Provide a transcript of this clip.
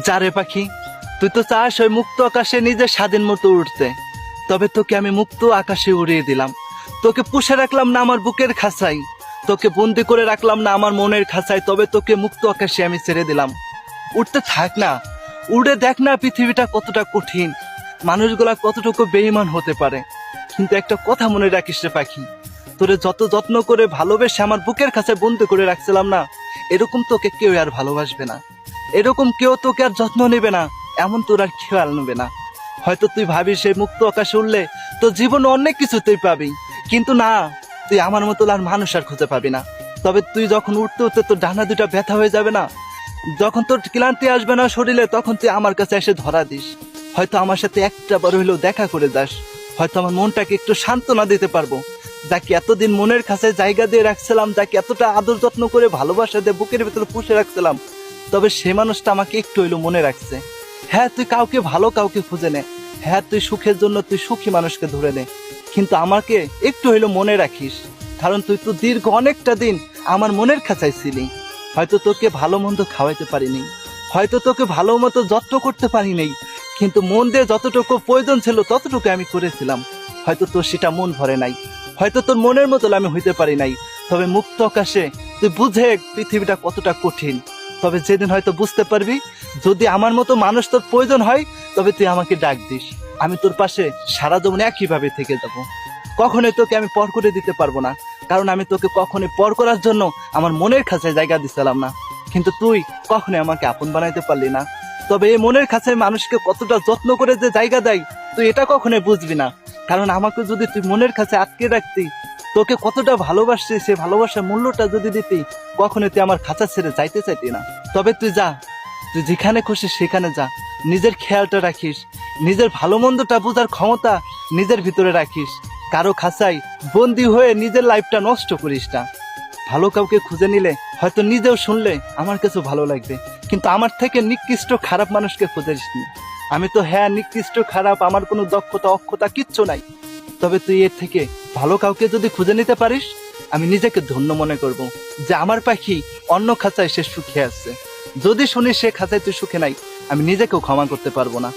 যারে পাখি, তুই তো চাস ওই মুক্ত আকাশে নিজের স্বাধীন মতো উঠতে, তবে তোকে আমি মুক্ত আকাশে উড়িয়ে দিলাম। তোকে পুষে রাখলাম না আমার বুকের খাঁচাই, তোকে বন্দি করে রাখলাম না আমার মনের খাঁচায়, তবে তোকে মুক্ত আকাশে আমি ছেড়ে দিলাম। উঠতে থাক না, উড়ে দেখ না পৃথিবীটা কতটা কঠিন, মানুষগুলা কতটুকু বেঈমান হতে পারে। কিন্তু একটা কথা মনে রাখিস রে পাখি, তোরে যত যত্ন করে ভালোবেসে আমার বুকের কাছে বন্দি করে রাখছিলাম না, এরকম তোকে কেউ আর ভালোবাসবে না, এরকম কেউ তোকে আর যত্ন নেবে না, এমন তোর আর খেয়াল নেবে না। হয়তো তুই ভাবিস সেই মুক্ত আকাশে উঠলে তোর জীবনে অনেক কিছু তুই পাবি, কিন্তু না, তুই আমার মতো আর মানুষ আর খুঁজে পাবি না। তবে তুই যখন উঠতে উঠতে তোর ডানা দুটা ব্যথা হয়ে যাবে না, যখন তোর ক্লান্তি আসবে না শরীরে, তখন তুই আমার কাছে এসে ধরা দিস। হয়তো আমার সাথে একটা বার হইলেও দেখা করে যাস, হয়তো আমার মনটাকে একটু সান্ত্বনা দিতে পারবো। যাকে এতদিন মনের কাছে জায়গা দিয়ে রাখছিলাম, যাকে এতটা আদর যত্ন করে ভালোবাসা দিয়ে বুকের ভিতরে পুষে রাখছিলাম, তবে সে মানুষটা আমাকে একটু হইলেও মনে রাখছে। হ্যাঁ, তুই কাউকে ভালো কাউকে খুঁজে নে, হ্যাঁ তুই সুখের জন্য তুই সুখী মানুষকে ধরে নে, কিন্তু আমাকে একটু হইলেও মনে রাখিস, কারণ তুই তো দীর্ঘ অনেকটা দিন আমার মনের খাঁচায় ছিলি। হয়তো তোকে ভালো মন্দ খাওয়াইতে পারিনি, হয়তো তোকে ভালো মতো যত্ন করতে পারি নাই, কিন্তু মন দিয়ে যতটুকু প্রয়োজন ছিল ততটুকু আমি করেছিলাম। হয়তো তোর সেটা মন ভরে নাই, হয়তো তোর মনের মতো আমি হইতে পারি নাই, তবে মুক্ত আকাশে তুই বুঝে পৃথিবীটা কতটা কঠিন। তবে যেদিন হয়তো বুঝতে পারবি, যদি আমার মতো মানুষ তোর প্রয়োজন হয়, তবে তুই আমাকে ডাক দিস, আমি তোর পাশে সারা জীবন একইভাবে থেকে যাব। কখনোই তোকে আমি পর করে দিতে পারবো না, কারণ আমি তোকে কখনোই পর করার জন্য আমার মনের খাঁচায় জায়গা দিছিলাম না, কিন্তু তুই কখনোই আমাকে আপন বানাইতে পারলি না। তবে এই মনের খাঁচায় মানুষকে কতটা যত্ন করে যে জায়গা দেয়, তুই এটা কখনোই বুঝবি না, কারণ আমাকে যদি তুই মনের কাছে আটকে রাখতি, তোকে কতটা ভালোবাসছি সে ভালোবাসার মূল্যটা যদি দিতি, কখনোই তুই আমার খাঁচা ছেড়ে যাইতে চাইতি না। তবে তুই যা, তুই যেখানে খুশি সেখানে যা, নিজের খেয়ালটা রাখিস, নিজের ভালো মন্দটা বোঝার ক্ষমতা নিজের ভিতরে রাখিস, কারো খাঁচাই বন্দি হয়ে নিজের লাইফটা নষ্ট করিস না। ভালো কাউকে খুঁজে নিলে হয়তো নিজেও শুনলে আমার কাছে ভালো লাগবে, কিন্তু আমার থেকে নিকৃষ্ট খারাপ মানুষকে খুঁজিস নি। আমি তো হ্যাঁ নিকৃষ্ট খারাপ, আমার কোনো দক্ষতা অক্ষতা কিচ্ছু নাই, তবে তুই এর থেকে ভালো কাউকে যদি খুঁজে নিতে পারিস, আমি নিজেকে ধন্য মনে করব যে আমার পাখি অন্য খাঁচায় সে সুখে আছে। যদি শুনিস সে খাঁচায় তুই সুখে নাই, আমি নিজেকেও ক্ষমা করতে পারবো না।